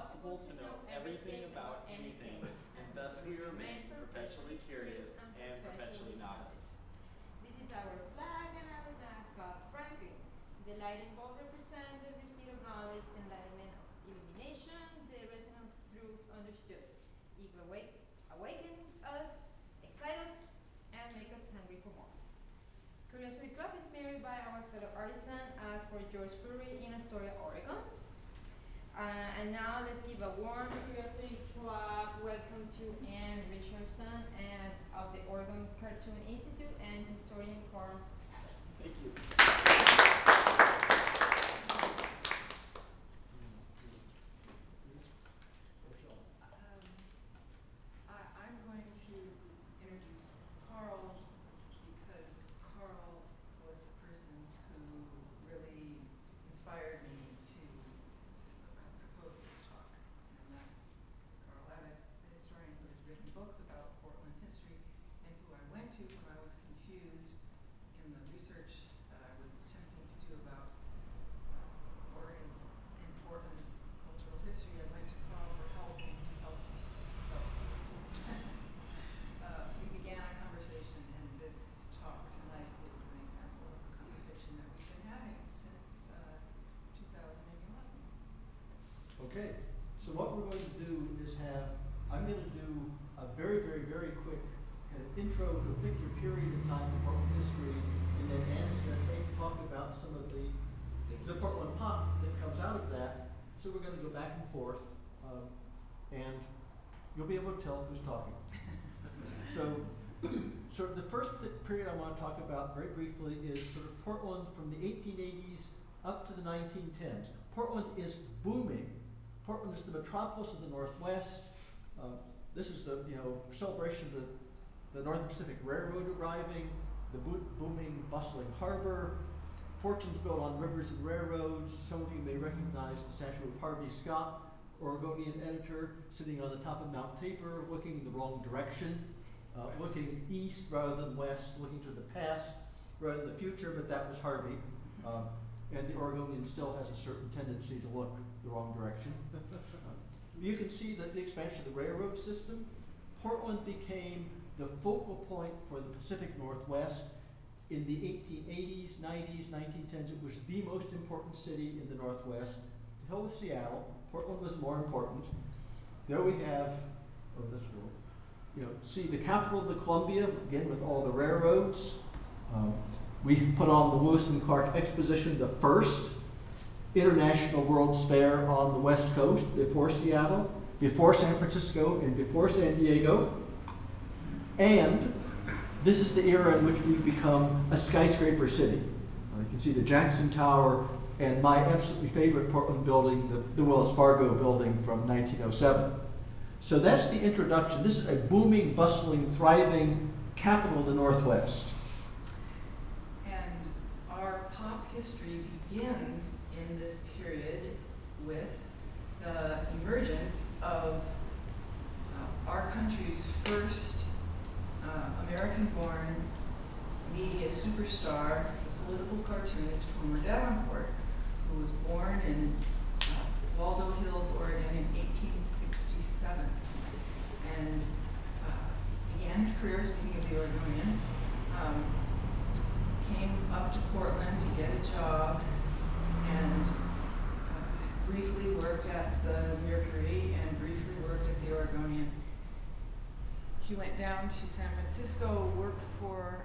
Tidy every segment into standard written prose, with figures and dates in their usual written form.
impossible to know everything about anything, and thus we remain perpetually curious and perpetually novice. This is our flag and our mascot, Franklin. The light and bulb represent the receipt of knowledge, the enlightenment of illumination, the resonance of truth understood. It awakens us, excites us, and makes us hungry for more. Curiosity Club is married by our fellow artisan at Fort George Brewery in Astoria, Oregon. And now let's give a warm Curiosity Club welcome to Anne Richardson and of the Oregon Cartoon Institute and historian Carl Abbott. Thank you. I'm going to introduce Carl because Carl was the person who really inspired me to propose this talk. And that's Carl Abbott, the historian who has written books about Portland history and who I went to when I was confused in the research that I was attempting to do about Oregon's and Portland's cultural history. I went to Carl for help and he helped me. So we began a conversation, and this talk tonight is an example of the conversation that we've been having since 2011. Okay, so what we're going to do is I'm going to do a very, very, very quick kind of intro to pick your period of time in Portland history, and then Anne's going to talk about some of the Portland pop that comes out of that. So we're going to go back and forth, and you'll be able to tell who's talking. So the first period I want to talk about very briefly is sort of Portland from the 1880s up to the 1910s. Portland is booming. Portland is the metropolis of the Northwest. This is the celebration of the Northern Pacific Railroad arriving, the booming, bustling harbor, fortunes built on rivers and railroads. Some of you may recognize the statue of Harvey Scott, Oregonian editor, sitting on the top of Mount Tabor, looking in the wrong direction, looking east rather than west, looking to the past rather than the future, but that was Harvey. And the Oregonian still has a certain tendency to look the wrong direction. You can see that the expansion of the railroad system. Portland became the focal point for the Pacific Northwest. In the 1880s, 90s, 1910s, it was the most important city in the Northwest. To hell with Seattle, Portland was more important. There we have, see the capital of the Columbia, again with all the railroads. We put on the Lewis and Clark Exposition, the first international World's Fair on the West Coast, before Seattle, before San Francisco, and before San Diego. And this is the era in which we've become a skyscraper city. You can see the Jackson Tower and my absolutely favorite Portland building, the Wells Fargo building from 1907. So that's the introduction. This is a booming, bustling, thriving capital of the Northwest. And our pop history begins in this period with the emergence of our country's first American-born media superstar, political cartoonist Homer Davenport, who was born in Waldo Hills, Oregon in 1867, and began his career, speaking of the Oregonian, came up to Portland to get a job, and briefly worked at the Mercury and briefly worked at the Oregonian. He went down to San Francisco, worked for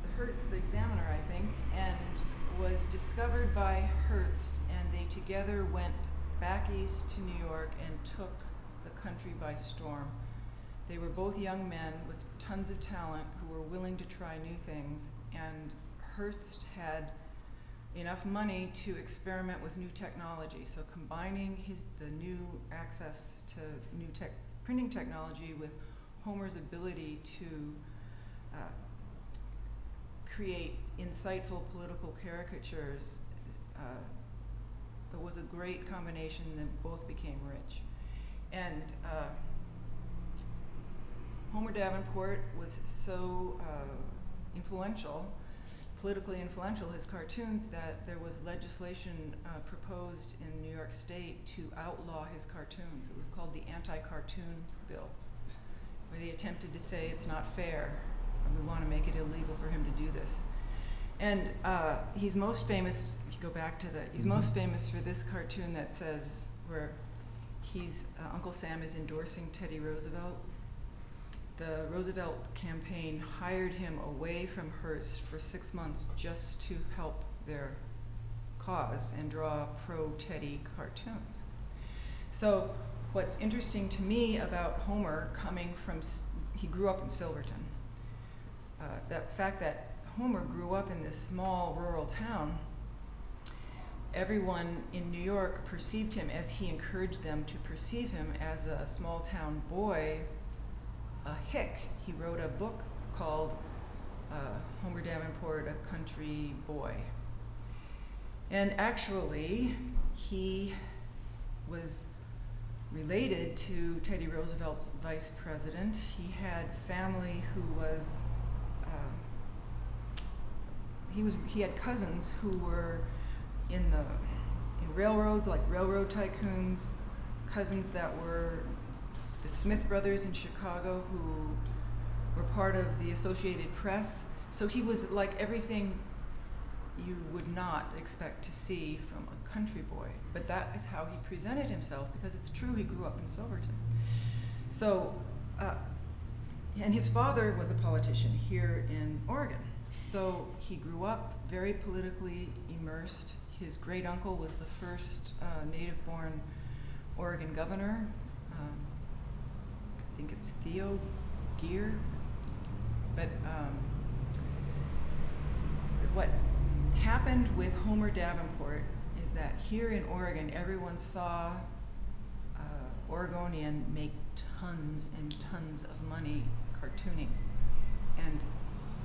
the Hertz, the Examiner, I think, and was discovered by Hearst, and they together went back east to New York and took the country by storm. They were both young men with tons of talent who were willing to try new things, and Hearst had enough money to experiment with new technology. So combining the new access to new printing technology with Homer's ability to create insightful political caricatures, it was a great combination that both became rich. And Homer Davenport was so influential politically influential, his cartoons, that there was legislation proposed in New York State to outlaw his cartoons. It was called the Anti-Cartoon Bill, where they attempted to say it's not fair, and we want to make it illegal for him to do this. And he's most famous, if you go back to that, he's most famous for this cartoon that says, where he's, Uncle Sam is endorsing Teddy Roosevelt. The Roosevelt campaign hired him away from Hearst for 6 months just to help their cause and draw pro-Teddy cartoons. So what's interesting to me about Homer coming from, he grew up in Silverton. That fact that Homer grew up in this small rural town, everyone in New York perceived him, as he encouraged them to perceive him, as a small town boy, a hick. He wrote a book called Homer Davenport, A Country Boy. And actually, he was related to Teddy Roosevelt's vice president. He had family who was, he had cousins who were in railroads, like railroad tycoons, cousins that were the Smith brothers in Chicago, who were part of the Associated Press. So he was like everything you would not expect to see from a country boy. But that is how he presented himself, because it's true, he grew up in Silverton. So, and his father was a politician here in Oregon. So he grew up very politically immersed. His great uncle was the first native-born Oregon governor. I think it's Theo Gear. But what happened with Homer Davenport is that here in Oregon, everyone saw Oregonian make tons and tons of money cartooning. And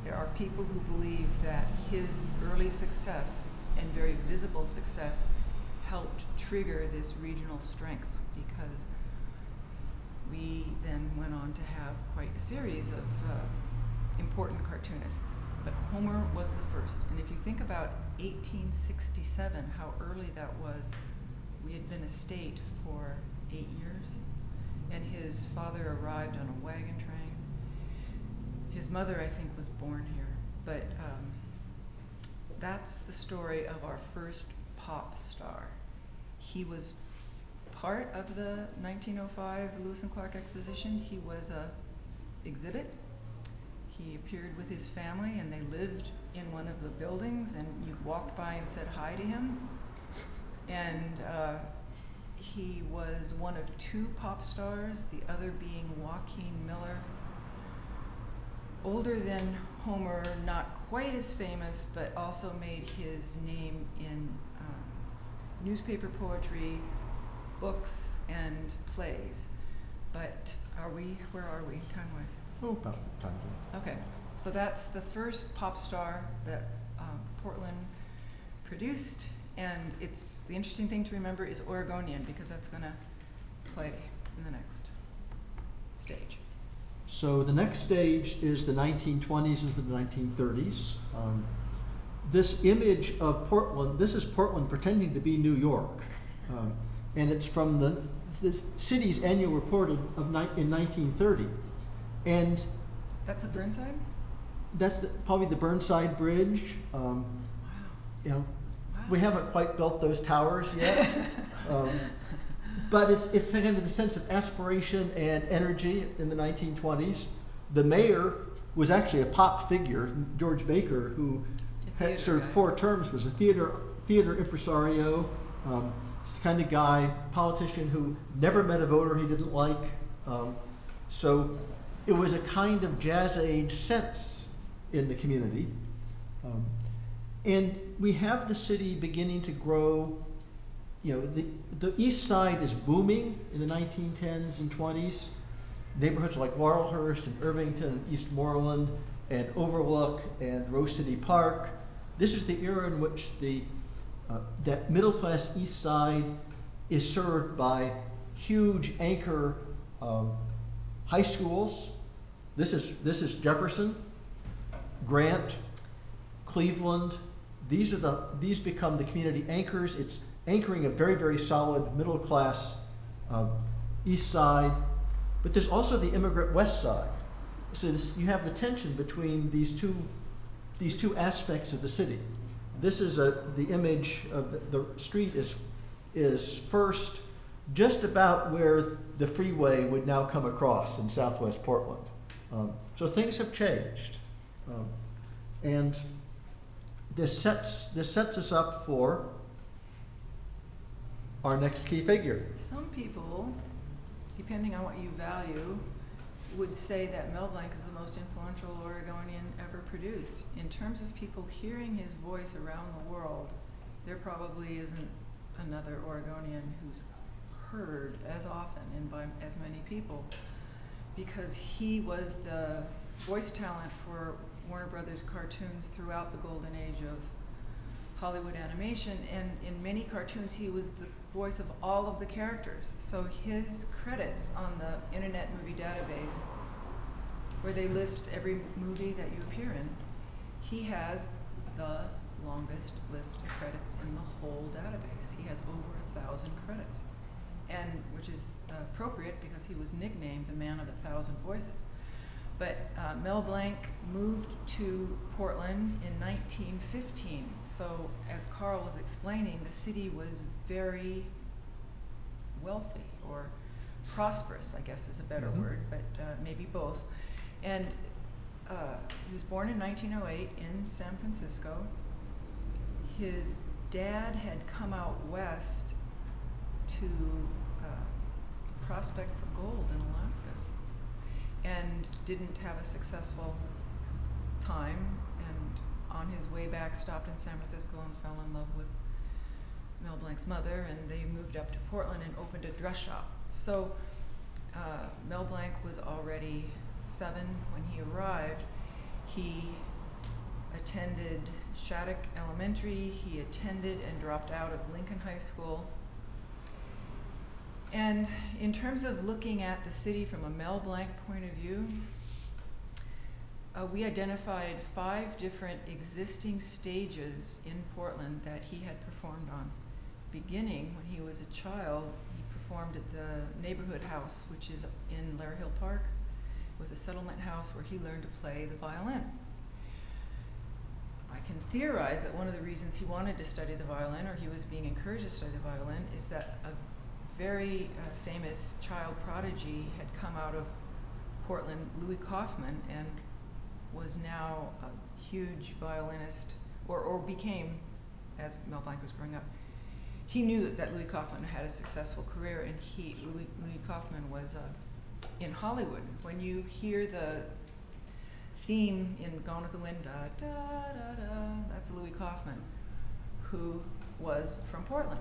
there are people who believe that his early success and very visible success helped trigger this regional strength, because we then went on to have quite a series of important cartoonists. But Homer was the first. And if you think about 1867, how early that was, we had been a state for 8 years, and his father arrived on a wagon train. His mother, I think, was born here. But that's the story of our first pop star. He was part of the 1905 Lewis and Clark Exposition. He was a exhibit. He appeared with his family, and they lived in one of the buildings, and you walked by and said hi to him. And he was one of 2 pop stars, the other being Joaquin Miller. Older than Homer, not quite as famous, but also made his name in newspaper poetry, books, and plays. But where are we time-wise? Oh, about time. Okay, so that's the first pop star that Portland produced, and it's the interesting thing to remember is Oregonian, because that's going to play in the next stage. So the next stage is the 1920s into the 1930s. This image of Portland, this is Portland pretending to be New York, and it's from the city's annual report in 1930. And that's a Burnside? That's probably the Burnside Bridge. Wow. You know, Wow. we haven't quite built those towers yet, but it's kind of the sense of aspiration and energy in the 1920s. The mayor was actually a pop figure, George Baker, who had served 4 terms, was a theater impresario. He's the kind of guy, politician who never met a voter he didn't like. So it was a kind of jazz age sense in the community. And we have the city beginning to grow. You know, the east side is booming in the 1910s and 20s. Neighborhoods like Laurelhurst and Irvington and Eastmoreland and Overlook and Rose City Park. This is the era in which that middle class east side is served by huge anchor high schools. This is Jefferson, Grant, Cleveland. These become the community anchors. It's anchoring a very, very solid middle class east side, but there's also the immigrant west side. So you have the tension between these two aspects of the city. This is the image of the street is first just about where the freeway would now come across in southwest Portland. So things have changed, and this sets us up for our next key figure. Some people, depending on what you value, would say that Mel Blanc is the most influential Oregonian ever produced. In terms of people hearing his voice around the world, there probably isn't another Oregonian who's heard as often and by as many people, because he was the voice talent for Warner Brothers cartoons throughout the golden age of Hollywood animation, and in many cartoons he was the voice of all of the characters. So his credits on the Internet Movie Database, where they list every movie that you appear in, he has the longest list of credits in the whole database. He has over 1,000 credits, and which is appropriate because he was nicknamed the man of 1,000 voices. But Mel Blanc moved to Portland in 1915. So as Carl was explaining, the city was very wealthy, or prosperous, I guess is a better word, but maybe both. And he was born in 1908 in San Francisco. His dad had come out west to prospect for gold in Alaska, and didn't have a successful time, and on his way back stopped in San Francisco and fell in love with Mel Blanc's mother, and they moved up to Portland and opened a dress shop. So Mel Blanc was already 7 when he arrived. He attended Shattuck Elementary, he attended and dropped out of Lincoln High School. And in terms of looking at the city from a Mel Blanc point of view, we identified 5 different existing stages in Portland that he had performed on. Beginning when he was a child, he performed at the Neighborhood House, which is in Lair Hill Park. It was a settlement house where he learned to play the violin. I can theorize that one of the reasons he wanted to study the violin, or he was being encouraged to study the violin, is that a very famous child prodigy had come out of Portland, Louis Kaufman, and was now a huge violinist, or became, as Mel Blanc was growing up. He knew that Louis Kaufman had a successful career, and Louis Kaufman was in Hollywood. When you hear the theme in Gone with the Wind, da da da da, that's Louis Kaufman, who was from Portland.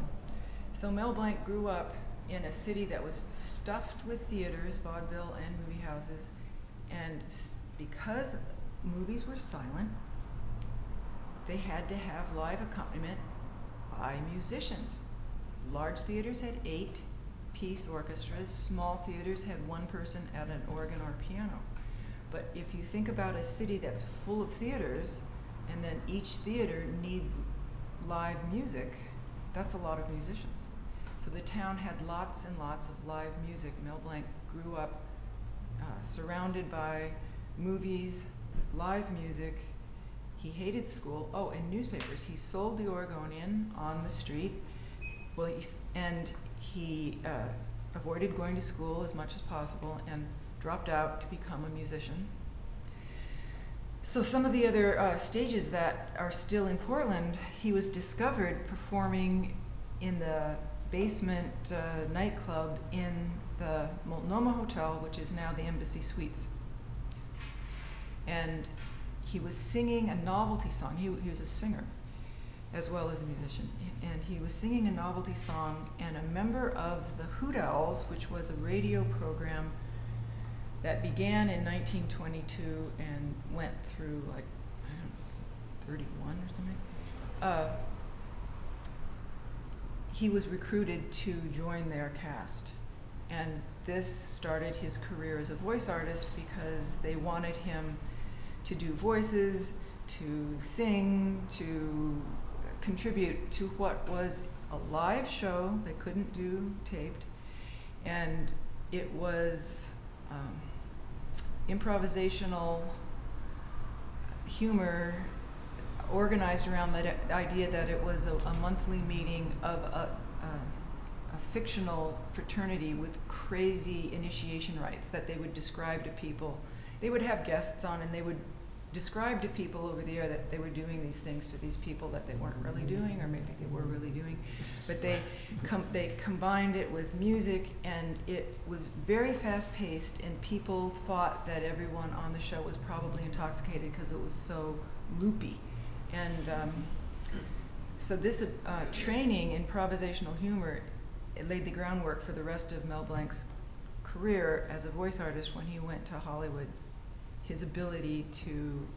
So Mel Blanc grew up in a city that was stuffed with theaters, vaudeville and movie houses, and because movies were silent, they had to have live accompaniment by musicians. Large theaters had 8-piece orchestras, small theaters had 1 person at an organ or piano. But if you think about a city that's full of theaters, and then each theater needs live music, that's a lot of musicians. So the town had lots and lots of live music. Mel Blanc grew up surrounded by movies, live music. He hated school. Oh, and newspapers. He sold the Oregonian on the street. Well, he avoided going to school as much as possible and dropped out to become a musician. So some of the other stages that are still in Portland, he was discovered performing in the basement nightclub in the Multnomah Hotel, which is now the Embassy Suites. And he was singing a novelty song. He was a singer as well as a musician. And he was singing a novelty song, and a member of the Hoot Owls, which was a radio program that began in 1922 and went through like, I don't know, 31 or something. He was recruited to join their cast, and this started his career as a voice artist because they wanted him to do voices, to sing, to contribute to what was a live show. They couldn't do taped. And it was improvisational humor organized around that idea that it was a monthly meeting of a fictional fraternity with crazy initiation rites that they would describe to people. They would have guests on and they would describe to people over the air that they were doing these things to these people that they weren't really doing, or maybe they were really doing. But they combined it with music, and it was very fast-paced, and people thought that everyone on the show was probably intoxicated because it was so loopy. And so this training in improvisational humor, it laid the groundwork for the rest of Mel Blanc's career as a voice artist when he went to Hollywood. His ability to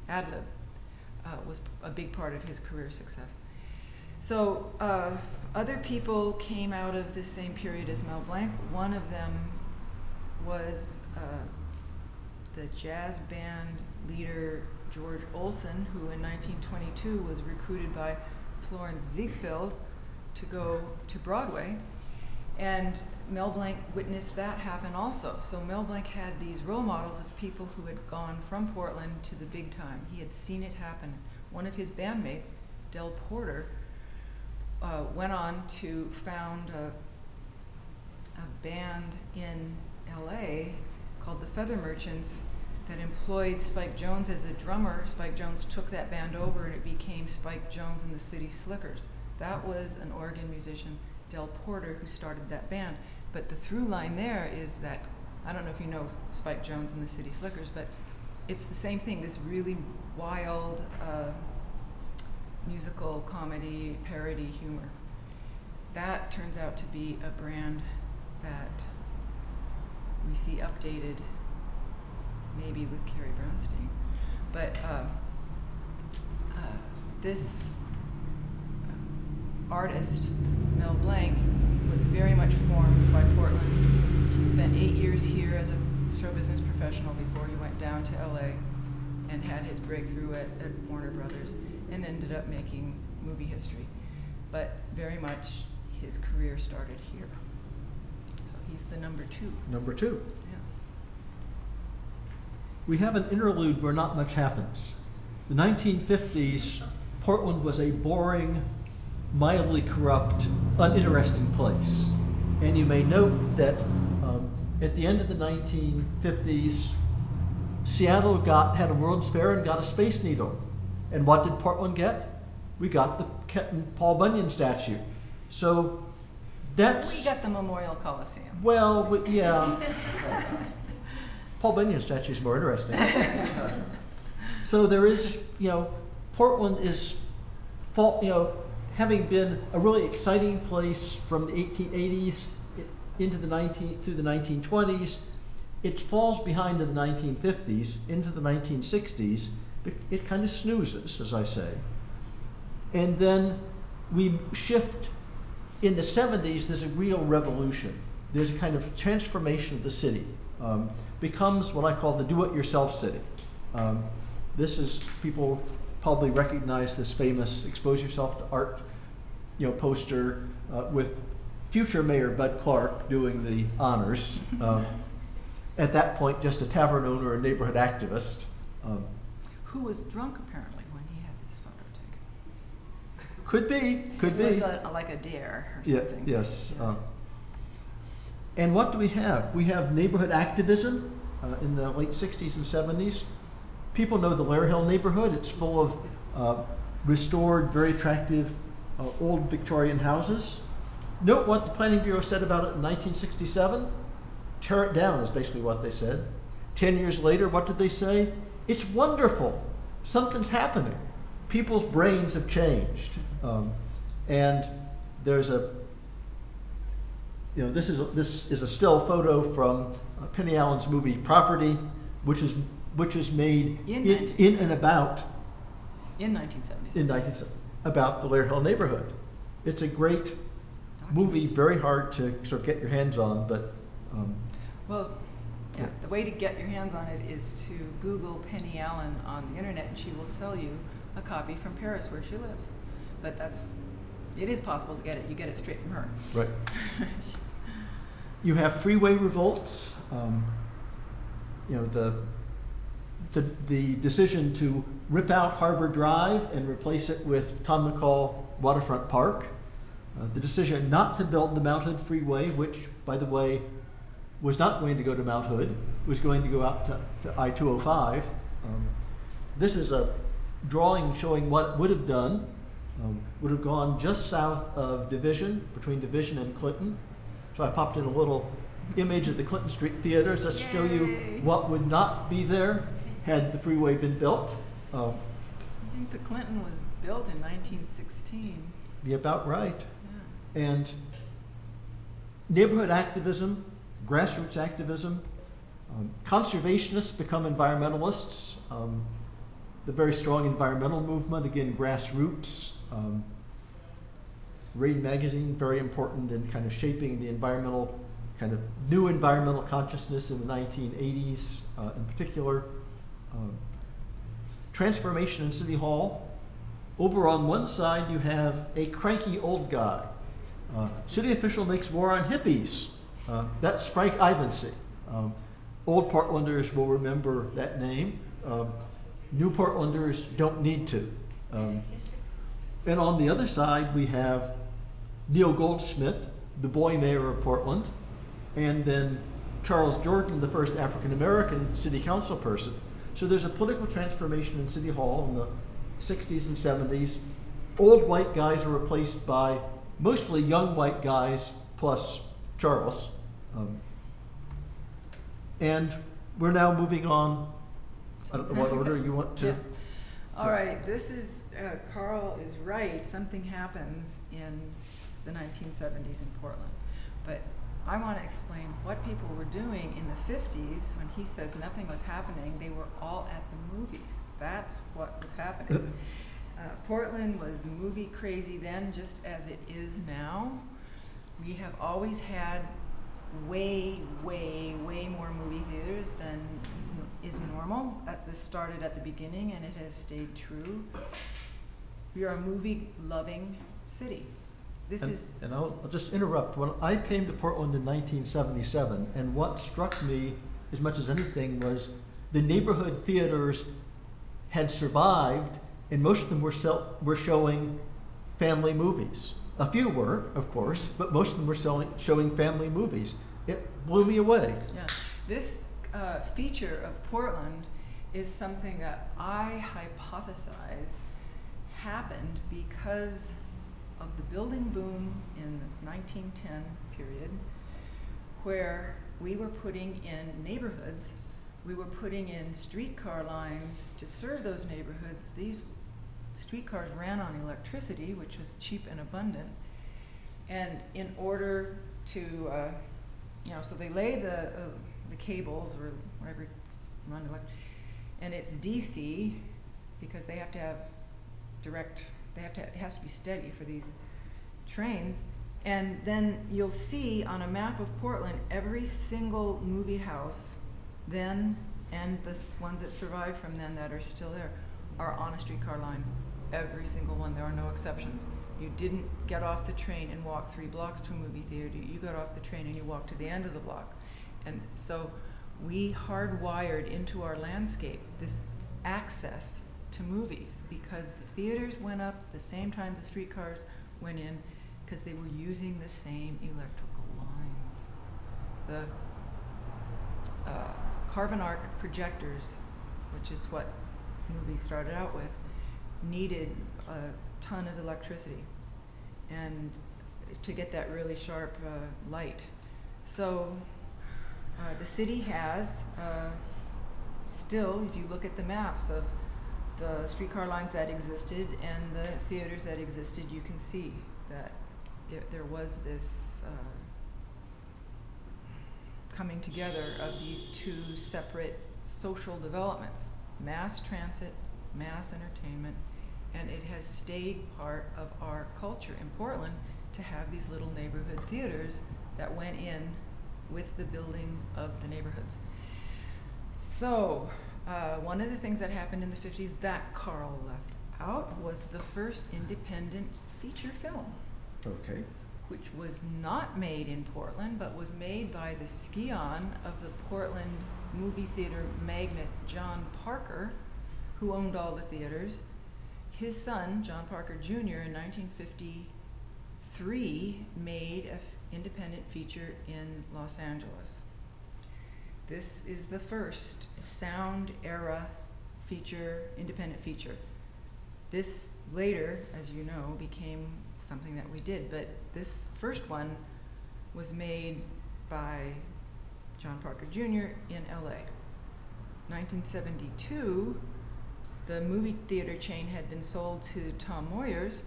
ad-lib was a big part of his career success. So other people came out of the same period as Mel Blanc. One of them was the jazz band leader George Olson, who in 1922 was recruited by Florence Ziegfeld to go to Broadway. And Mel Blanc witnessed that happen also. So Mel Blanc had these role models of people who had gone from Portland to the big time. He had seen it happen. One of his bandmates, Del Porter, went on to found a band in LA called the Feather Merchants that employed Spike Jones as a drummer. Spike Jones took that band over and it became Spike Jones and the City Slickers. That was an Oregon musician, Del Porter, who started that band. But the through line there is that, I don't know if you know Spike Jones and the City Slickers, but it's the same thing, this really wild musical comedy, parody humor. That turns out to be a brand that we see updated maybe with Carrie Brownstein. But this artist, Mel Blanc, was very much formed by Portland. He spent 8 years here as a show business professional before he went down to LA and had his breakthrough at Warner Brothers and ended up making movie history. But very much his career started here. So he's the number two. Number two. Yeah. We have an interlude where not much happens. The 1950s, Portland was a boring, mildly corrupt, uninteresting place. And you may note that at the end of the 1950s, Seattle had a World's Fair and got a Space Needle. And what did Portland get? We got the Paul Bunyan statue. So that's... We got the Memorial Coliseum. Well, yeah. Paul Bunyan statue is more interesting. So there is, Portland is, having been a really exciting place from the 1880s into through the 1920s, it falls behind in the 1950s, into the 1960s. It kind of snoozes, as I say. And then we shift. In the 70s, there's a real revolution. There's a kind of transformation of the city. Becomes what I call the do-it-yourself city. This is, people probably recognize this famous expose yourself to art poster with future Mayor Bud Clark doing the honors. At that point, just a tavern owner, a neighborhood activist. Who was drunk apparently when he had this photo taken. Could be. It was like a dare or something. Yes. Yeah. And what do we have? We have neighborhood activism in the late 60s and 70s. People know the Lair Hill neighborhood. It's full of restored, very attractive old Victorian houses. Note what the Planning Bureau said about it in 1967. Tear it down is basically what they said. 10 years later, what did they say? It's wonderful. Something's happening. People's brains have changed. And there's this is a still photo from Penny Allen's movie Property, which is made in and about in 1970s. In 1970, about the Lair Hill neighborhood. It's a great movie, very hard to sort of get your hands on, but well, Yeah, the way to get your hands on it is to Google Penny Allen on the internet, and she will sell you a copy from Paris where she lives. But it is possible to get it. You get it straight from her. Right. You have Freeway Revolts. The decision to rip out Harbor Drive and replace it with Tom McCall Waterfront Park. The decision not to build the Mount Hood Freeway, which, by the way, was not going to go to Mount Hood, was going to go out to I-205. This is a drawing showing what it would have done. Would have gone just south of Division, between Division and Clinton. So I popped in a little image of the Clinton Street Theater just to show you what would not be there had the freeway been built. I think the Clinton was built in 1916. Be about right. Yeah. And neighborhood activism, grassroots activism, conservationists become environmentalists. The very strong environmental movement, again, grassroots. Rain magazine, very important in kind of shaping the environmental, kind of new environmental consciousness in the 1980s in particular. Transformation in City Hall. Over on one side you have a cranky old guy. City official makes war on hippies. That's Frank Ivancy. Old Portlanders will remember that name. New Portlanders don't need to. And on the other side we have Neil Goldschmidt, the boy mayor of Portland, and then Charles Jordan, the first African-American city council person. So there's a political transformation in City Hall in the 60s and 70s. Old white guys are replaced by mostly young white guys plus Charles. And we're now moving on. I don't know what order you want to. Yeah. All right, this is, Carl is right. Something happens in the 1970s in Portland. But I want to explain what people were doing in the 50s when he says nothing was happening. They were all at the movies. That's what was happening. Portland was movie crazy then, just as it is now. We have always had way more movie theaters than is normal. This started at the beginning and it has stayed true. We are a movie-loving city. And I'll just interrupt. When I came to Portland in 1977, and what struck me as much as anything was the neighborhood theaters had survived, and most of them were showing family movies. A few were, of course, but most of them were showing family movies. It blew me away. Yeah, this feature of Portland is something that I hypothesize happened because of the building boom in the 1910 period, where we were putting in neighborhoods, we were putting in streetcar lines to serve those neighborhoods. These streetcars ran on electricity, which was cheap and abundant, and in order to, so they lay the cables or whatever, and it's DC because they have to have direct. It has to be steady for these trains. And then you'll see on a map of Portland, every single movie house then, and the ones that survive from then that are still there, are on a streetcar line. Every single one, there are no exceptions. You didn't get off the train and walk 3 blocks to a movie theater. You got off the train and you walked to the end of the block. And so we hardwired into our landscape this access to movies because the theaters went up the same time the streetcars went in because they were using the same electrical lines. The carbon arc projectors, which is what movies started out with, needed a ton of electricity and to get that really sharp light. So the city has still, if you look at the maps of the streetcar lines that existed and the theaters that existed, you can see that there was this coming together of these two separate social developments, mass transit, mass entertainment, and it has stayed part of our culture in Portland to have these little neighborhood theaters that went in with the building of the neighborhoods. So, one of the things that happened in the 50s that Carl left out was the first independent feature film, Okay. which was not made in Portland, but was made by the scion of the Portland movie theater magnate John Parker, who owned all the theaters. His son, John Parker Jr., in 1953 made an independent feature in Los Angeles. This is the first sound era feature, independent feature. This later, as you know, became something that we did, but this first one was made by John Parker Jr. in LA. 1972, the movie theater chain had been sold to Tom Moyers.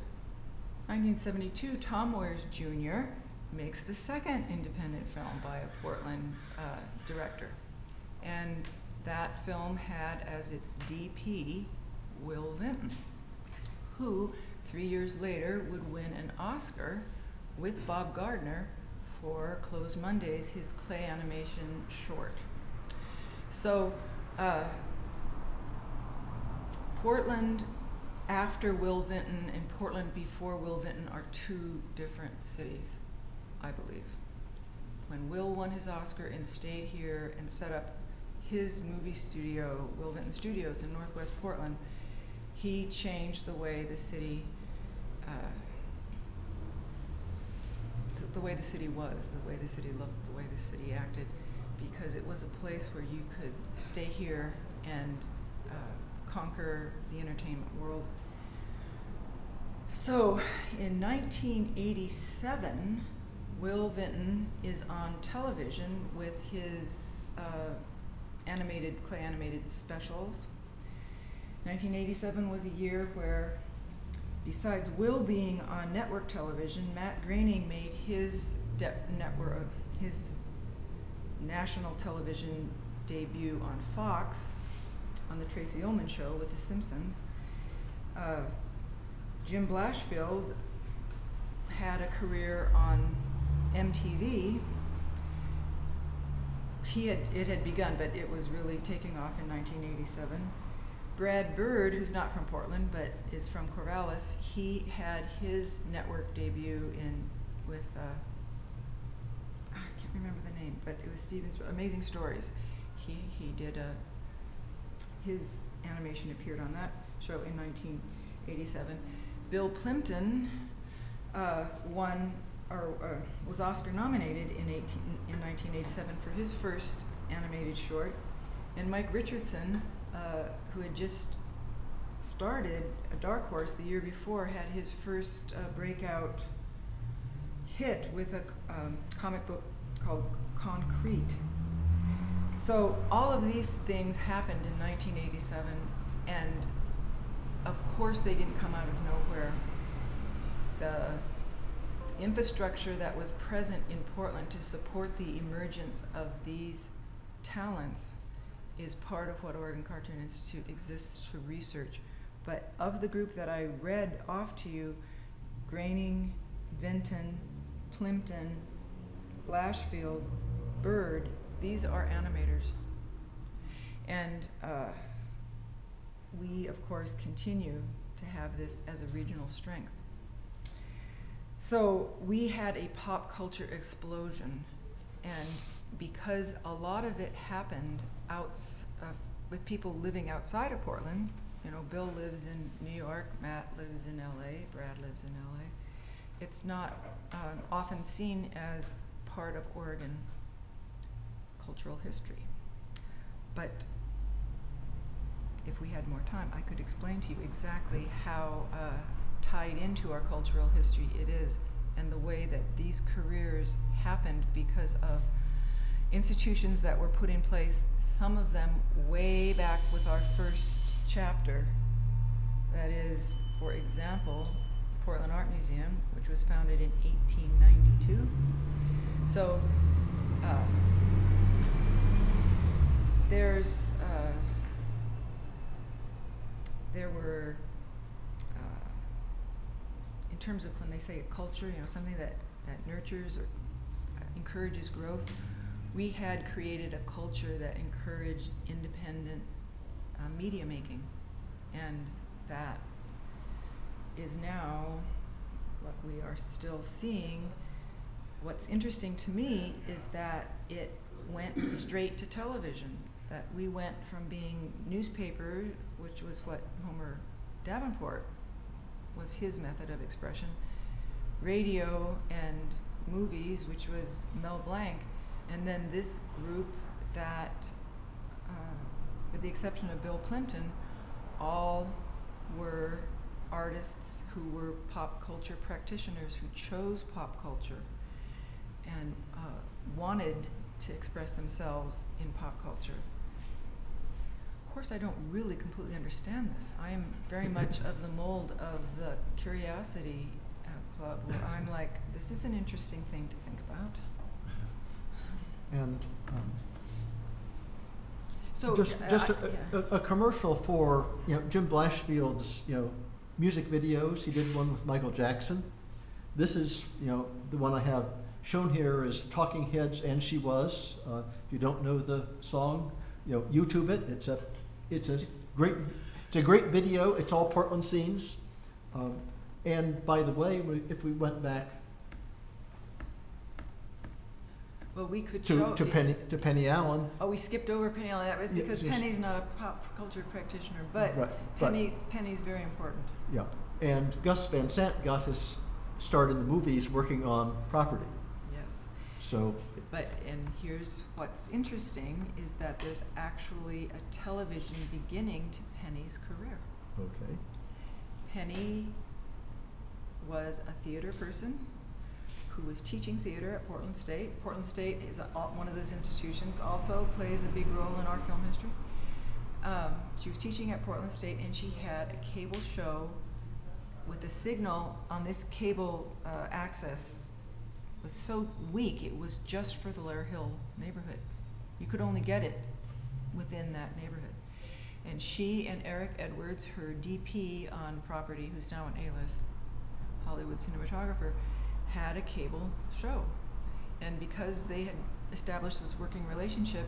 1972, Tom Moyers Jr. makes the second independent film by a Portland director. And that film had as its DP Will Vinton, who 3 years later would win an Oscar with Bob Gardner for Closed Mondays, his clay animation short. So Portland after Will Vinton and Portland before Will Vinton are two different cities, I believe. When Will won his Oscar and stayed here and set up his movie studio, Will Vinton Studios in Northwest Portland, he changed the way the city the way the city was, the way the city looked, the way the city acted, because it was a place where you could stay here and conquer the entertainment world. So in 1987, Will Vinton is on television with his clay animated specials. 1987 was a year where, besides Will being on network television, Matt Groening made his his national television debut on Fox, on the Tracy Ullman Show with The Simpsons. Jim Blashfield had a career on MTV. It had begun, but it was really taking off in 1987. Brad Bird, who's not from Portland but is from Corvallis, he had his network debut with I can't remember the name, but it was Steven's Amazing Stories. He did his animation appeared on that show in 1987. Bill Plimpton was Oscar nominated in 1987 for his first animated short, and Mike Richardson, who had just started a Dark Horse the year before, had his first breakout hit with a comic book called Concrete. So all of these things happened in 1987, and of course they didn't come out of nowhere. The infrastructure that was present in Portland to support the emergence of these talents is part of what Oregon Cartoon Institute exists to research. But of the group that I read off to you, Groening, Vinton, Plimpton, Blashfield, Bird, these are animators. And we, of course, continue to have this as a regional strength. So we had a pop culture explosion, and because a lot of it happened with people living outside of Portland, you know, Bill lives in New York, Matt lives in LA, Brad lives in LA, it's not often seen as part of Oregon cultural history. But if we had more time, I could explain to you exactly how tied into our cultural history it is, and the way that these careers happened because of institutions that were put in place, some of them way back with our first chapter. That is, for example, Portland Art Museum, which was founded in 1892. So there were, in terms of when they say a culture, you know, something that nurtures or encourages growth, we had created a culture that encouraged independent media making, and that is now what we are still seeing. What's interesting to me is that it went straight to television, that we went from being newspaper, which was what Homer Davenport was his method of expression, radio and movies, which was Mel Blanc, and then this group that, with the exception of Bill Plimpton, all were artists who were pop culture practitioners, who chose pop culture and wanted to express themselves in pop culture. Of course, I don't really completely understand this. I am very much of the mold of the Curiosity Club, where I'm like, this is an interesting thing to think about. And So just a commercial for Jim Blashfield's music videos. He did one with Michael Jackson. This is the one I have shown here is Talking Heads and She Was. If you don't know the song, YouTube it. It's a great video. It's all Portland scenes. And by the way, if we went back well, we could to Penny Allen. Oh, we skipped over Penny Allen. That was because Penny's not a pop culture practitioner, but right, Penny's very important. Yeah, and Gus Van Sant got his start in the movies working on property. Yes. So. And here's what's interesting is that there's actually a television beginning to Penny's career. Okay. Penny was a theater person who was teaching theater at Portland State. Portland State is one of those institutions, also plays a big role in our film history. She was teaching at Portland State, and she had a cable show with the signal on this cable access was so weak, it was just for the Lair Hill neighborhood. You could only get it within that neighborhood. And she and Eric Edwards, her DP on property, who's now an A-list Hollywood cinematographer, had a cable show. And because they had established this working relationship,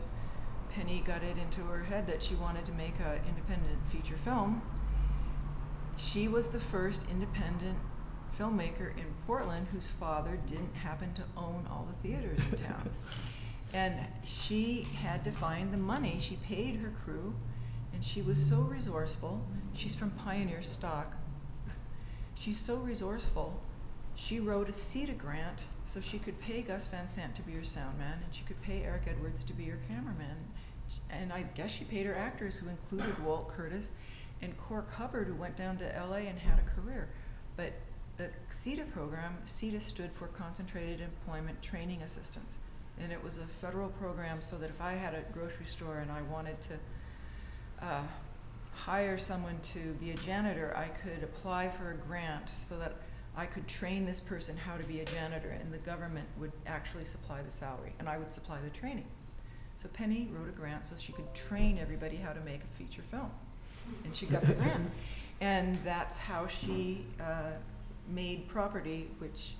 Penny got it into her head that she wanted to make an independent feature film. She was the first independent filmmaker in Portland whose father didn't happen to own all the theaters in town. And she had to find the money. She paid her crew, and she was so resourceful. She's from Pioneer Stock. She's so resourceful, she wrote a Sita grant so she could pay Gus Van Sant to be her sound man, and she could pay Eric Edwards to be her cameraman. And I guess she paid her actors, who included Walt Curtis and Cork Hubbard, who went down to LA and had a career. But the Sita program, Sita stood for Concentrated Employment Training Assistance. And it was a federal program so that if I had a grocery store and I wanted to hire someone to be a janitor, I could apply for a grant so that I could train this person how to be a janitor, and the government would actually supply the salary, and I would supply the training. So Penny wrote a grant so she could train everybody how to make a feature film. And she got the grant. And that's how she made property, which,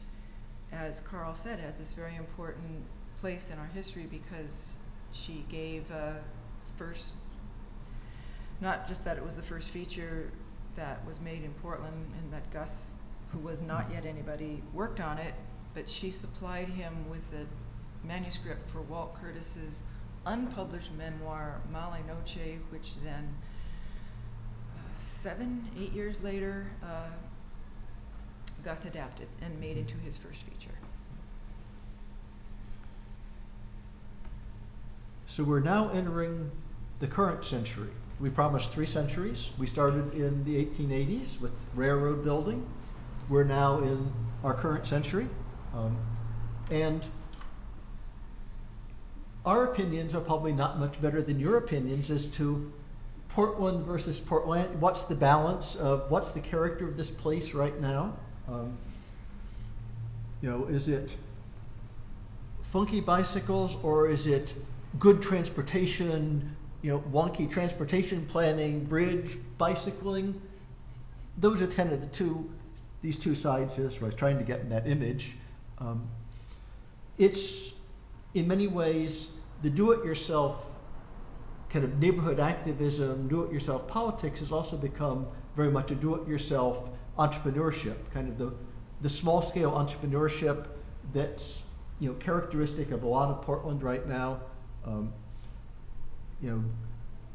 as Carl said, has this very important place in our history, because she gave first, not just that it was the first feature that was made in Portland and that Gus, who was not yet anybody, worked on it, but she supplied him with a manuscript for Walt Curtis's unpublished memoir, Mala Noche, which then 7-8 years later, Gus adapted and made into his first feature. So we're now entering the current century. We promised 3 centuries. We started in the 1880s with railroad building. We're now in our current century. And our opinions are probably not much better than your opinions as to Portland versus Portland. What's the balance of, what's the character of this place right now? Is it funky bicycles, or is it good transportation, wonky transportation planning, bridge, bicycling? Those are kind of these two sides here, so I was trying to get in that image. It's, in many ways, the do-it-yourself kind of neighborhood activism, do-it-yourself politics has also become very much a do-it-yourself entrepreneurship, kind of the small-scale entrepreneurship that's characteristic of a lot of Portland right now.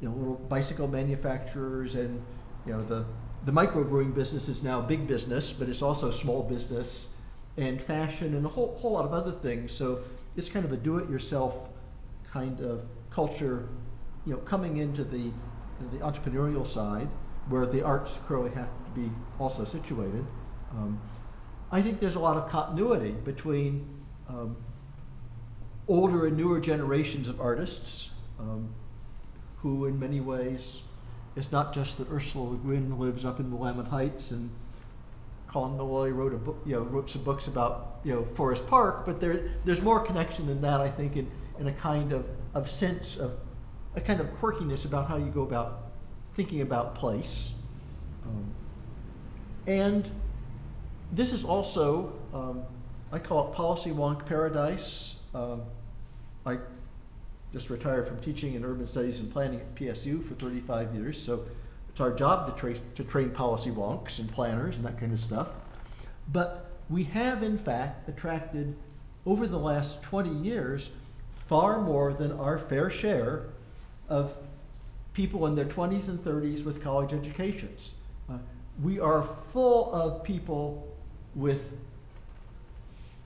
Little bicycle manufacturers, and the microbrewing business is now big business, but it's also small business, and fashion, and a whole lot of other things. So it's kind of a do-it-yourself kind of culture, coming into the entrepreneurial side, where the arts clearly have to be also situated. I think there's a lot of continuity between older and newer generations of artists, who in many ways, it's not just that Ursula Le Guin lives up in Willamette Heights and Colin Malloy wrote a book, wrote some books about Forest Park, but there's more connection than that, I think, in a kind of sense of a kind of quirkiness about how you go about thinking about place. And this is also, I call it policy wonk paradise. I just retired from teaching in urban studies and planning at PSU for 35 years, so it's our job to train policy wonks and planners and that kind of stuff. But we have, in fact, attracted, over the last 20 years, far more than our fair share of people in their 20s and 30s with college educations. We are full of people with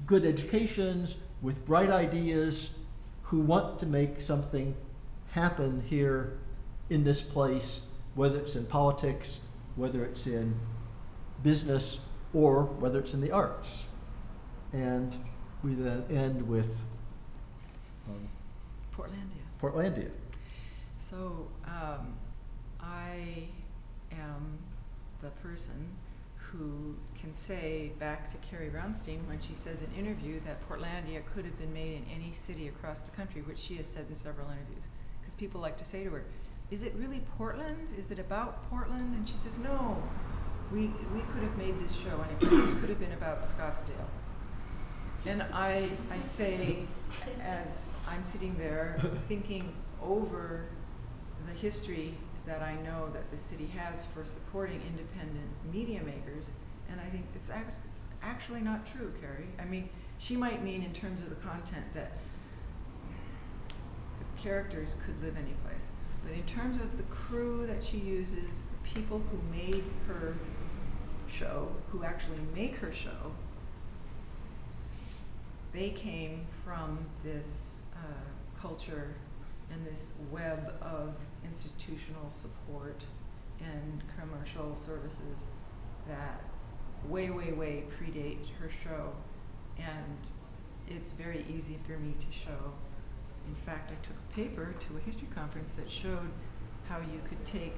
good educations, with bright ideas, who want to make something happen here in this place, whether it's in politics, whether it's in business, or whether it's in the arts. And we then end with Portlandia. So I am the person who can say back to Carrie Brownstein when she says in an interview that Portlandia could have been made in any city across the country, which she has said in several interviews. Because people like to say to her, is it really Portland? Is it about Portland? And she says, no, we could have made this show and it could have been about Scottsdale. And I say, as I'm sitting there thinking over the history that I know that the city has for supporting independent media makers, and I think it's actually not true, Carrie. I mean, she might mean in terms of the content that the characters could live any place, but in terms of the crew that she uses, the people who made her show, who actually make her show, they came from this culture and this web of institutional support and commercial services that way predate her show. And it's very easy for me to show. In fact, I took a paper to a history conference that showed how you could take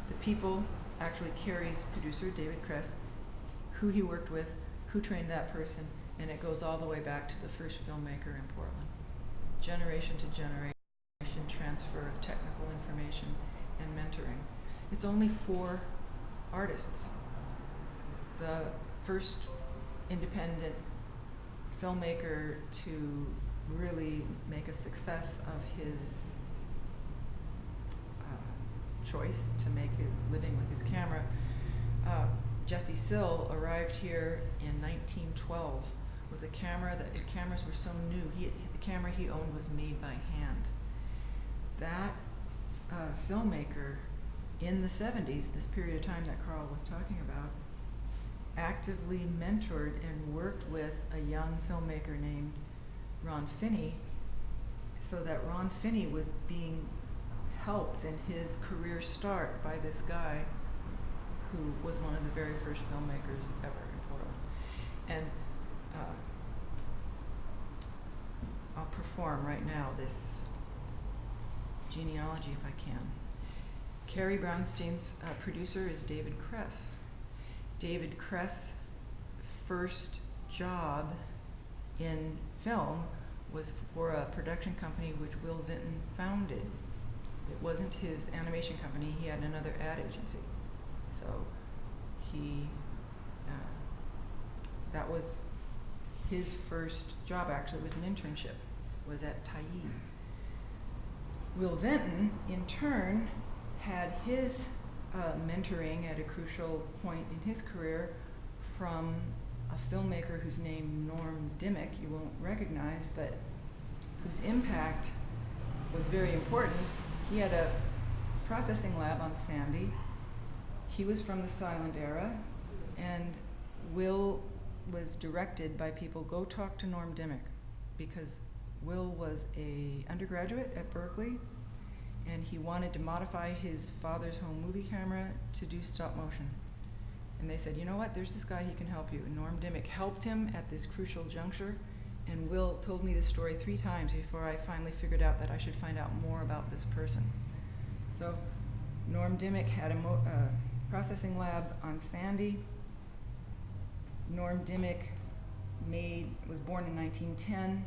the people, actually Carrie's producer, David Crests, who he worked with, who trained that person, and it goes all the way back to the first filmmaker in Portland. Generation to generation transfer of technical information and mentoring. It's only 4 artists. The first independent filmmaker to really make a success of his choice to make his living with his camera, Jessie Sill arrived here in 1912 with a camera that the cameras were so new. The camera he owned was made by hand. That filmmaker in the 70s, this period of time that Carl was talking about, actively mentored and worked with a young filmmaker named Ron Finney, so that Ron Finney was being helped in his career start by this guy who was one of the very first filmmakers ever in Portland. And I'll perform right now this genealogy if I can. Carrie Brownstein's producer is David Crests. David Crests' first job in film was for a production company which Will Vinton founded. It wasn't his animation company, he had another ad agency. So he, that was his first job, actually. It was an internship, was at Taillis. Will Vinton, in turn, had his mentoring at a crucial point in his career from a filmmaker whose name Norm Dimmick you won't recognize, but whose impact was very important. He had a processing lab on Sandy. He was from the silent era, and Will was directed by people, go talk to Norm Dimmick, because Will was a undergraduate at Berkeley, and he wanted to modify his father's home movie camera to do stop motion. And they said, you know what, there's this guy, he can help you. And Norm Dimmick helped him at this crucial juncture, and Will told me this story 3 times before I finally figured out that I should find out more about this person. So Norm Dimmick had a processing lab on Sandy. Norm Dimmick was born in 1910.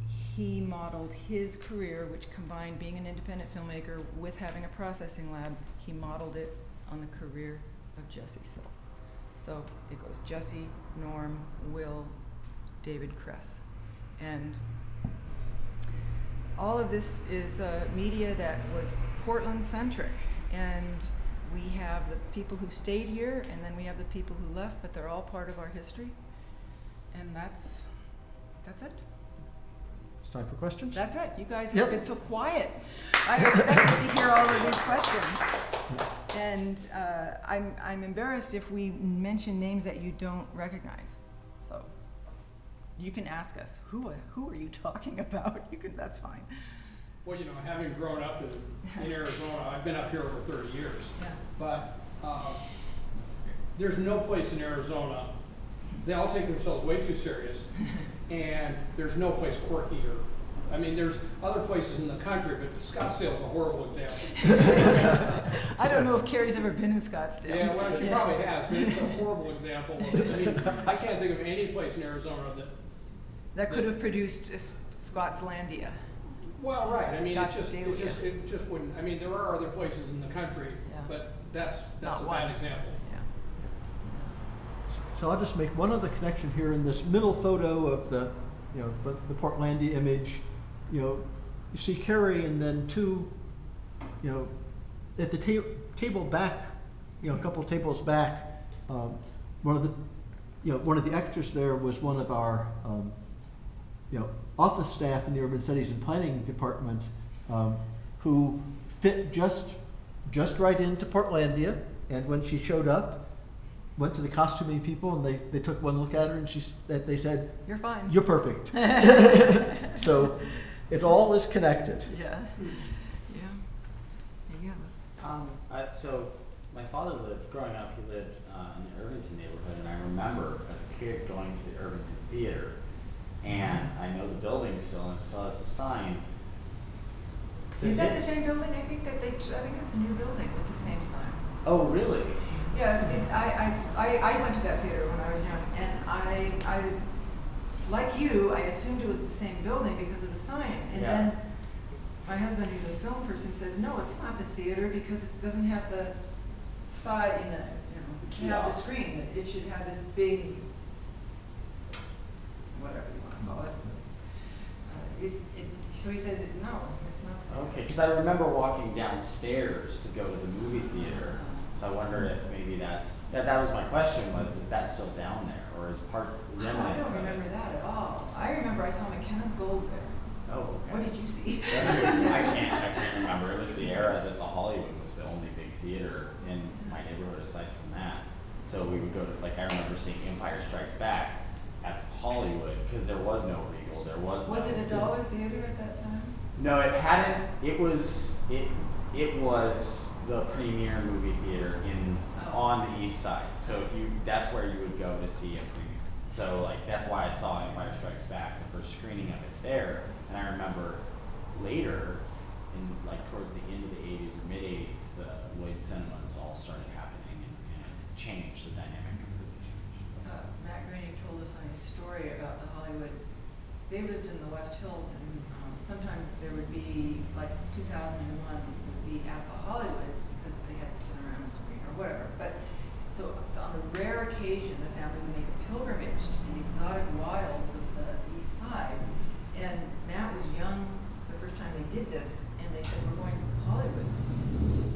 He modeled his career, which combined being an independent filmmaker with having a processing lab. He modeled it on the career of Jessie Sill. So it goes Jessie, Norm, Will, David, Crests. And all of this is media that was Portland-centric. And we have the people who stayed here, and then we have the people who left, but they're all part of our history. And that's it. It's time for questions. That's it. You guys Yep. have been so quiet. I expected to hear all of these questions. And I'm embarrassed if we mention names that you don't recognize. So you can ask us, who are you talking about? That's fine. Well, having grown up in Arizona, I've been up here over 30 years. Yeah. But there's no place in Arizona, they all take themselves way too serious, and there's no place quirkier. I mean, there's other places in the country, but Scottsdale is a horrible example. I don't know if Carrie's ever been in Scottsdale. Yeah, well, she probably has, but it's a horrible example. I can't think of any place in Arizona that could have produced Scottslandia. Well, right. I mean, it Scottsdale, just wouldn't. I mean, there are other places in the country, Yeah. but that's Not a one. bad example. Yeah. So I'll just make one other connection here in this middle photo of the Portlandia image. You see Carrie, and then 2, at the table back, a couple of tables back, one of the extras there was one of our office staff in the Urban Studies and Planning Department, who fit just right into Portlandia. And when she showed up, went to the costuming people, and they took one look at her, and they said, You're fine. "You're perfect." So it all is connected. Yeah. So my father growing up, he lived in the Irvington neighborhood, and I remember as a kid going to the Irvington Theater, and I know the building still, and so it's a sign. Is that the same building? I think it's a new building with the same sign. Oh, really? Yeah, I went to that theater when I was young, and I like you, I assumed it was the same building because of the sign. And Yeah. then my husband, who's a film person, says, no, it's not the theater because it doesn't have the side in the, it can't have the Kiosk. screen. It should have this big, whatever you want to call it. So he said, no, it's not. Okay, because I remember walking downstairs to go to the movie theater, so I wonder if maybe that was my question, is that still down there, or is part remnants I don't of it? remember that at all. I remember I saw McKenna's Gold there. Oh, okay. What did you see? I can't remember. It was the era that the Hollywood was the only big theater in my neighborhood aside from that. So we would go to, I remember seeing Empire Strikes Back at Hollywood because there was no Regal. There was Was no, it a dollar theater at that time? No, it hadn't. It was the premier movie theater on the east side. So that's where you would go to see a premiere. So that's why I saw Empire Strikes Back, the first screening of it there. And I remember later, in towards the end of the 80s or mid 80s, the Lloyd cinemas all started happening and it changed, the dynamic completely changed. Matt Groening told a funny story about the Hollywood. They lived in the West Hills, and sometimes there would be 2001 would be at the Hollywood because they had the Cinerama screen or whatever. But so on the rare occasion, the family would make a pilgrimage to the exotic wilds of the East Side. And Matt was young the first time they they did this, and they said, we're going to Hollywood.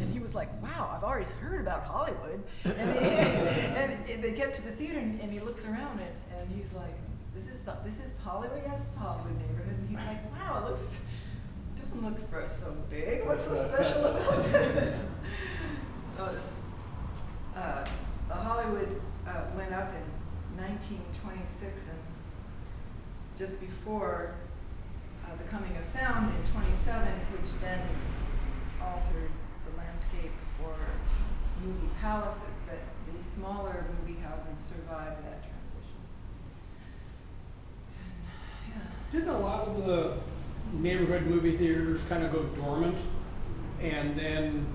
And he was like, wow, I've always heard about Hollywood. And they get to the theater, and he looks around, and he's like, this is Hollywood? Yes, the Hollywood neighborhood. And he's like, wow, it doesn't look so big. What's so special about this? So the Hollywood went up in 1926, and just before the coming of sound in 27, which then altered the landscape for movie palaces, but these smaller movie houses survived that transition. And, yeah. Didn't a lot of the neighborhood movie theaters kind of go dormant? And then,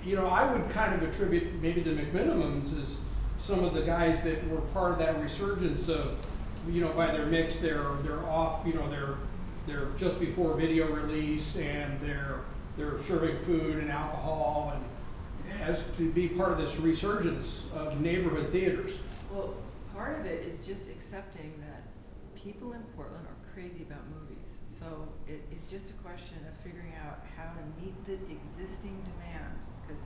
you know, I would kind of attribute maybe the McMinimums as some of the guys that were part of that resurgence of, you know, by their mix, they're off, you know, they're just before video release, and they're serving food and alcohol, and as to be part of this resurgence of neighborhood theaters. Well, part of it is just accepting that people in Portland are crazy about movies. So it is just a question of figuring out how to meet the existing demand, because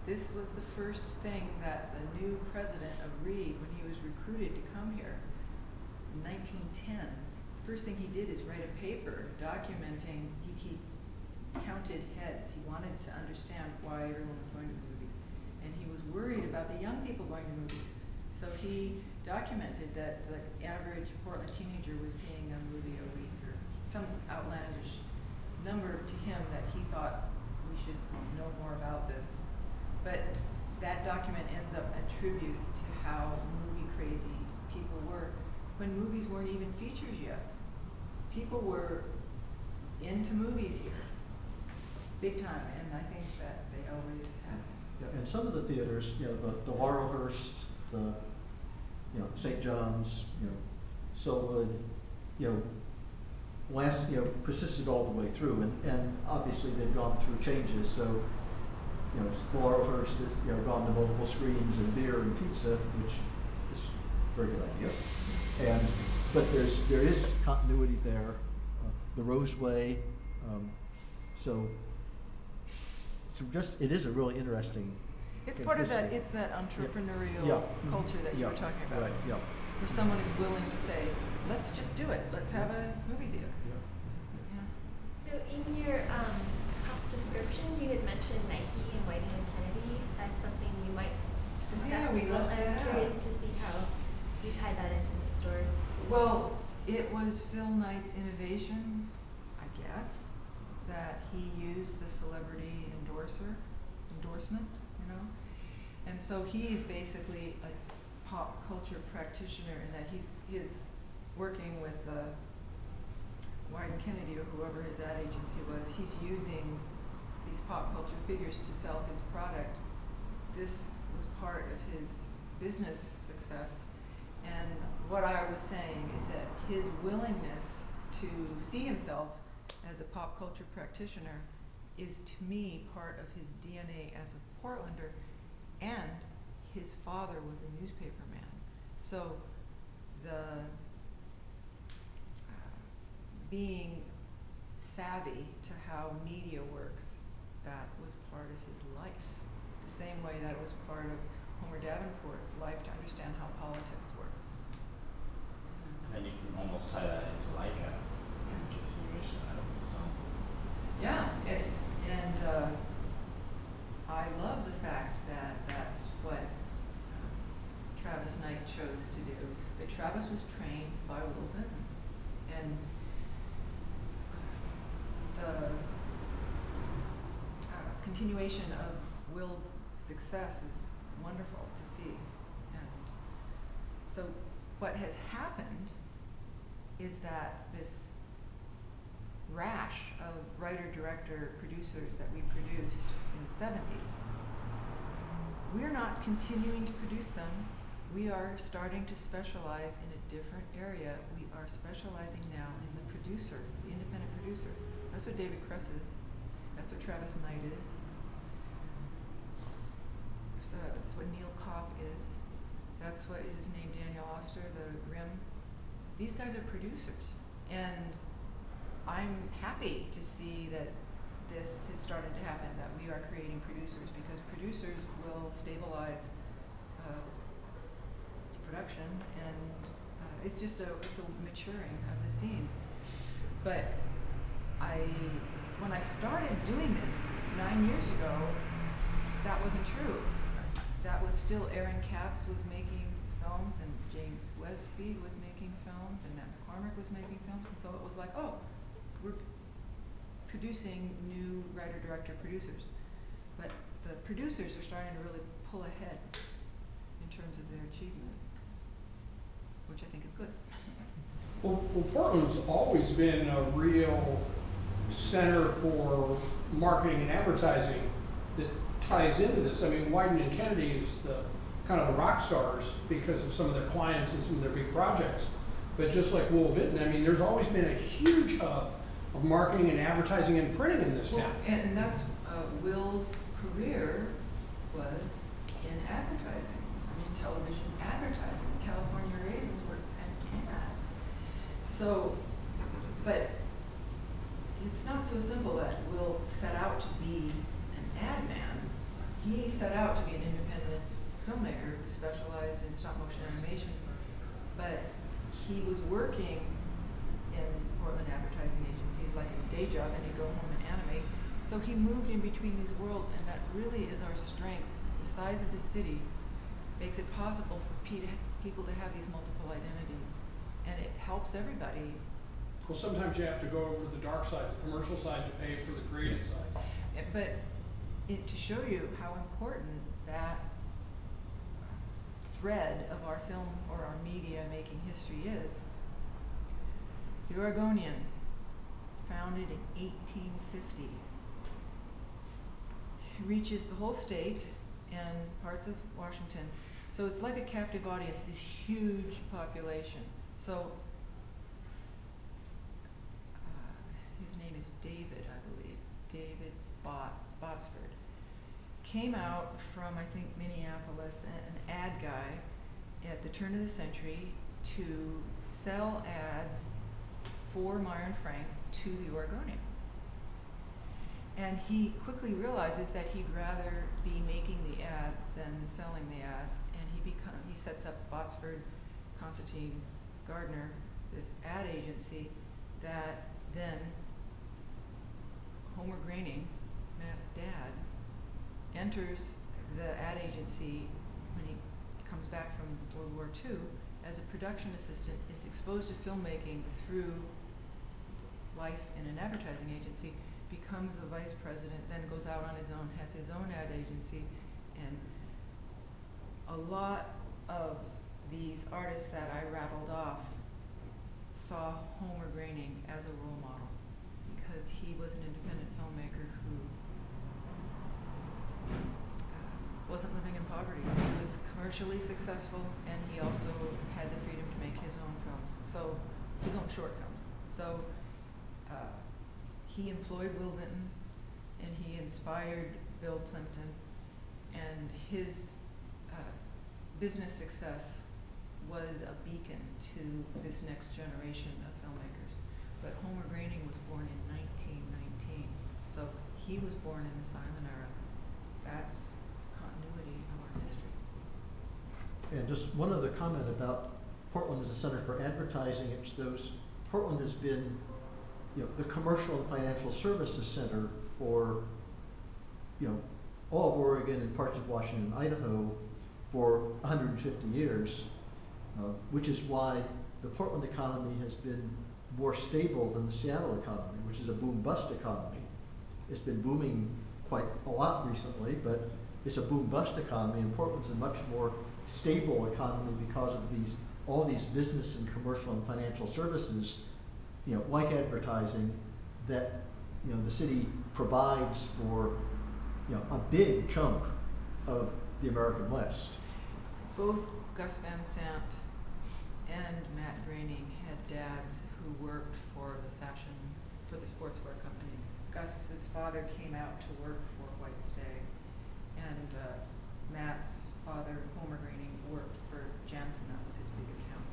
this was the first thing that the new president of Reed, when he was recruited to come here in 1910, the first thing he did is write a paper documenting, he counted heads. He wanted to understand why everyone was going to the movies. And he was worried about the young people going to movies. So he documented that the average Portland teenager was seeing a movie a week, or some outlandish number to him that he thought we should know more about this. But that document ends up a tribute to how movie crazy people were when movies weren't even features yet. People were into movies here, big time, and I think that they always have. Yeah, and some of the theaters, you know, the Laurelhurst, the, you know, St. John's, you know, Silverton, you know, persisted all the way through, and obviously they've gone through changes. So, you know, the Laurelhurst has, you know, gone to multiple screens and beer and pizza, which is a very good idea. But there is continuity there. The Roseway, so it is a really interesting. It's part of that. It's that entrepreneurial culture that you were talking about, right? Yeah. Where someone is willing to say, "Let's just do it. Let's have a movie theater." Yeah. So in your top description, you had mentioned Nike and Wieden and Kennedy as something you might discuss. Yeah, we love I was that. curious to see how you tie that into the story. Well, it was Phil Knight's innovation, I guess, that he used the celebrity endorsement, you know? And so he's basically a pop culture practitioner in that he's working with Wieden Kennedy or whoever his ad agency was. He's using these pop culture figures to sell his product. This was part of his business success. And what I was saying is that his willingness to see himself as a pop culture practitioner is, to me, part of his DNA as a Portlander, and his father was a newspaper man. So the being savvy to how media works, that was part of his life. The same way that it was part of Homer Davenport's life to understand how politics works. And you can almost tie that into like a continuation out of the song. Yeah, and I love the fact that that's what Travis Knight chose to do. But Travis was trained by Will Vinton, and the continuation of Will's success is wonderful to see. And so what has happened is that this rash of writer, director, producers that we produced in the 70s, we're not continuing to produce them. We are starting to specialize in a different area. We are specializing now in the producer, the independent producer. That's what David Crests is. That's what Travis Knight is. So that's what Neil Kopp is. That's what is his name, Daniel Oster, the Grimm. These guys are producers. And I'm happy to see that this has started to happen, that we are creating producers, because producers will stabilize production, and it's a maturing of the scene. But when I started doing this 9 years ago, that wasn't true. That was still Aaron Katz was making films, and James Westby was making films, and Matt McCormick was making films, and so it was like, oh, we're producing new writer-director producers. But the producers are starting to really pull ahead in terms of their achievement, which I think is good. Well, Portland's always been a real center for marketing and advertising that ties into this. I mean, Wieden and Kennedy is the kind of the rock stars because of some of their clients and some of their big projects. But just like Will Vinton, I mean, there's always been a huge hub of marketing and advertising and printing in this town. And that's Will's career was in advertising. I mean, television advertising. California Raisins were an ad. So, but it's not so simple that Will set out to be an ad man. He set out to be an independent filmmaker who specialized in stop motion animation, but he was working in Portland advertising agencies like his day job, and he'd go home and animate. So he moved in between these worlds, and that really is our strength. The size of the city makes it possible for people to have these multiple identities, and it helps everybody. Well, sometimes you have to go over to the dark side, the commercial side, to pay for the creative side. But to show you how important that thread of our film or our media making history is, the Oregonian, founded in 1850, reaches the whole state and parts of Washington. So it's like a captive audience, this huge population. So his name is David, I believe, David Botsford, came out from, I think, Minneapolis, an ad guy at the turn of the century to sell ads for Myron Frank to the Oregonian. And he quickly realizes that he'd rather be making the ads than selling the ads, and he sets up Botsford Constantine Gardner, this ad agency that then Homer Groening, Matt's dad, enters the ad agency when he comes back from World War II as a production assistant, is exposed to filmmaking through life in an advertising agency, becomes the vice president, then goes out on his own, has his own ad agency, and a lot of these artists that I rattled off saw Homer Groening as a role model because he was an independent filmmaker who wasn't living in poverty. He was commercially successful, and he also had the freedom to make his own films, so his own short films. So he employed Will Vinton, and he inspired Bill Plimpton, and his business success was a beacon to this next generation of filmmakers. But Homer Groening was born in 1919, so he was born in the silent era. That's continuity of our history. And just one other comment about Portland as a center for advertising. Portland has been, the commercial and financial services center for, all of Oregon and parts of Washington and Idaho for 150 years, which is why the Portland economy has been more stable than the Seattle economy, which is a boom-bust economy. It's been booming quite a lot recently, but it's a boom-bust economy, and Portland's a much more stable economy because of all these business and commercial and financial services, like advertising, that the city provides for a big chunk of the American West. Both Gus Van Sant and Matt Groening had dads who worked for the sportswear companies. Gus's father came out to work for White Stag, and Matt's father, Homer Groening, worked for Jansen. That was his big account.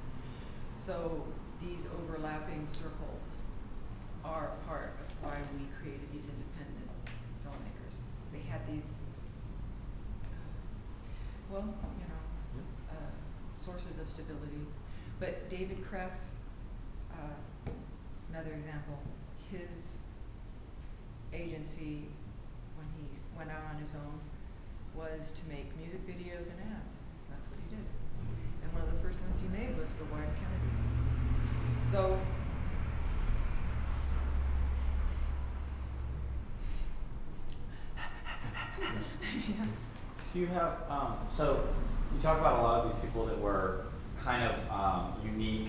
So these overlapping circles are a part of why we created these independent filmmakers. They had these, sources of stability. But David Crests, another example, his agency, when he went out on his own, was to make music videos and ads. That's what he did. And one of the first ones he made was for Wieden Kennedy. So, yeah. Do you have, so you talk about a lot of these people that were kind of unique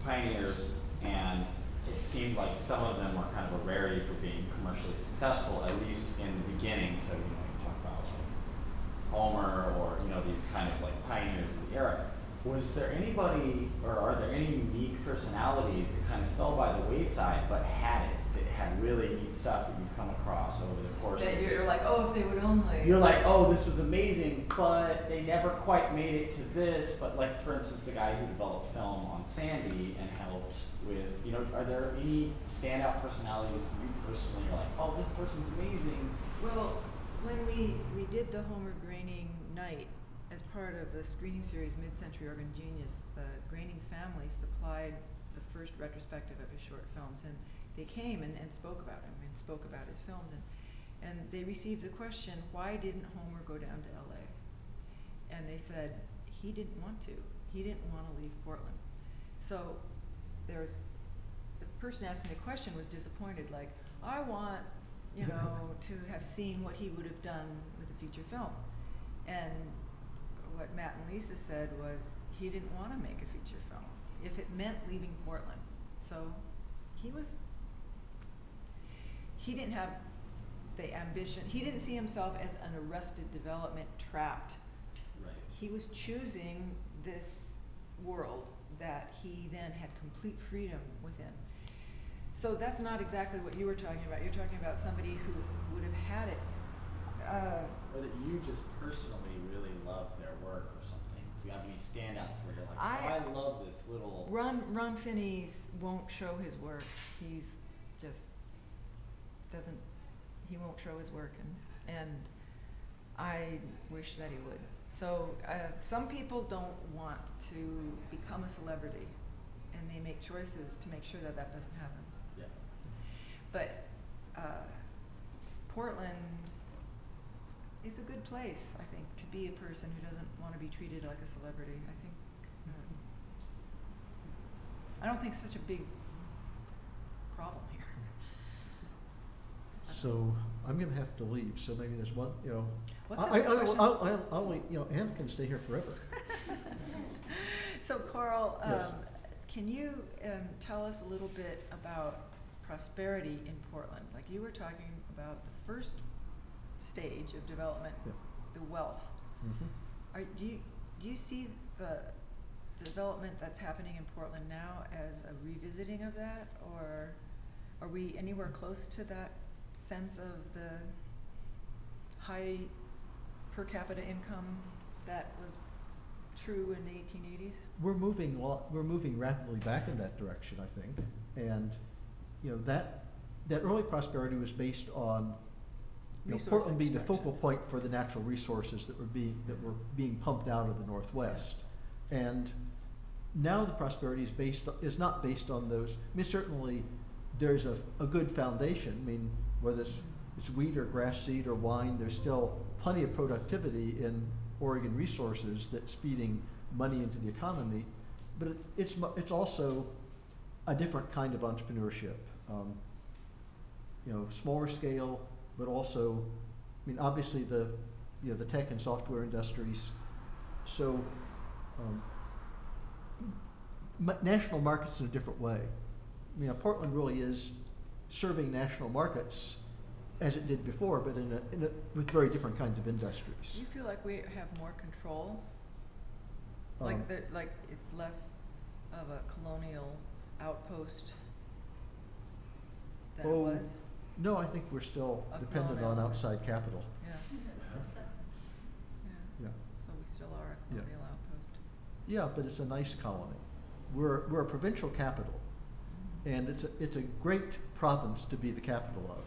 pioneers, and it seemed like some of them were kind of a rarity for being commercially successful, at least in the beginning. So, you talk about like Homer, or, these kind of like pioneers of the era. Was there anybody, or are there any unique personalities that kind of fell by the wayside but had it, that had really neat stuff that you've come across over the course of That years? you're like, oh, if they would only. You're like, oh, this was amazing, but they never quite made it to this. But like, for instance, the guy who developed film on Sandy and helped with, are there any standout personalities you personally are like, oh, this person's amazing? Well, when we did the Homer Groening night as part of the screening series Mid-Century Organ Genius, the Groening family supplied the first retrospective of his short films, and they came and spoke about him and spoke about his films, and they received the question, why didn't Homer go down to LA? And they said he didn't want to. He didn't want to leave Portland. So the person asking the question was disappointed, like, I want to have seen what he would have done with a feature film. And what Matt and Lisa said was he didn't want to make a feature film if it meant leaving Portland. So he didn't have the ambition. He didn't see himself as an arrested development trapped. Right. He was choosing this world that he then had complete freedom within. So that's not exactly what you were talking about. You're talking about somebody who would have had it. Or that you just personally really love their work or something. Do you have any standouts where you're like, I love this little... Ron Finney won't show his work. He's just he won't show his work, and I wish that he would. So some people don't want to become a celebrity, and they make choices to make sure that doesn't happen. Yeah. But Portland is a good place, I think, to be a person who doesn't want to be treated like a celebrity. I don't think it's such a big problem here. So I'm going to have to leave. So maybe there's one, What's the question? I'll Anne can stay here forever. So Carl, Yes. can you tell us a little bit about prosperity in Portland? Like you were talking about the first stage of development, Yeah. the wealth. Mm-hmm. Do you see the development that's happening in Portland now as a revisiting of that, or are we anywhere close to that sense of the high per capita income that was true in the 1880s? We're moving rapidly back in that direction, I think, and that early prosperity was based on Portland being the focal point for the natural resources that were being pumped out of the Northwest, and now the prosperity is not based on those. I mean, certainly there's a good foundation. I mean, whether it's wheat or grass seed or wine, there's still plenty of productivity in Oregon resources that's feeding money into the economy, but it's also a different kind of entrepreneurship. Smaller scale, but also, I mean, obviously the tech and software industries. So national markets in a different way. I mean, Portland really is serving national markets as it did before, but with very different kinds of industries. Do you feel like we have more control? Like it's less of a colonial outpost than it was? No, I think we're still A dependent on colonial. outside capital. Yeah. Yeah. So we still are a colonial outpost. Yeah, but it's a nice colony. We're a provincial capital, And it's a great province to be the capital of.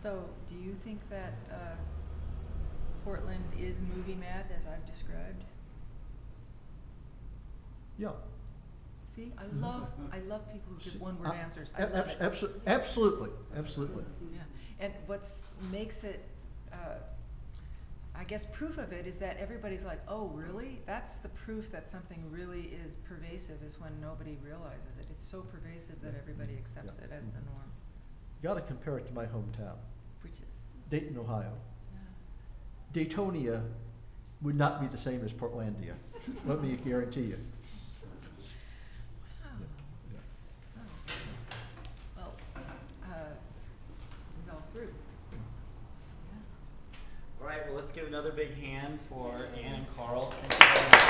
So, do you think that Portland is movie mad, as I've described? Yeah. See, I love people who give one-word answers. I love it. Absolutely, absolutely. Yeah, and makes it, I guess, proof of it is that everybody's like, oh, really? That's the proof that something really is pervasive, is when nobody realizes it. It's so pervasive that everybody accepts it as the norm. Got to compare it to my hometown, Which is? Dayton, Ohio. Yeah. Daytonia would not be the same as Portlandia. Let me guarantee you. Wow. Yeah. So, well, we all through. All right, well, let's give another big hand for Ann and Carl. Thank you very much.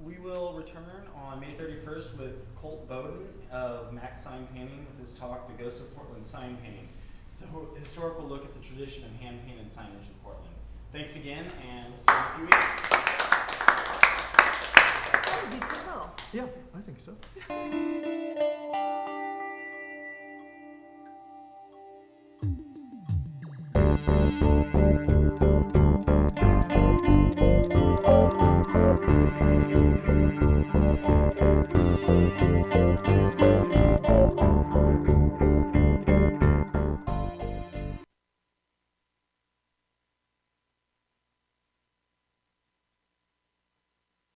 We will return on May 31st with Colt Bowden of Mac Sign Painting with his talk, The Ghost of Portland Sign Painting. It's a historical look at the tradition of hand-painted signage in Portland. Thanks again, and we'll see you in a few weeks. That would be cool. Yeah, I think so.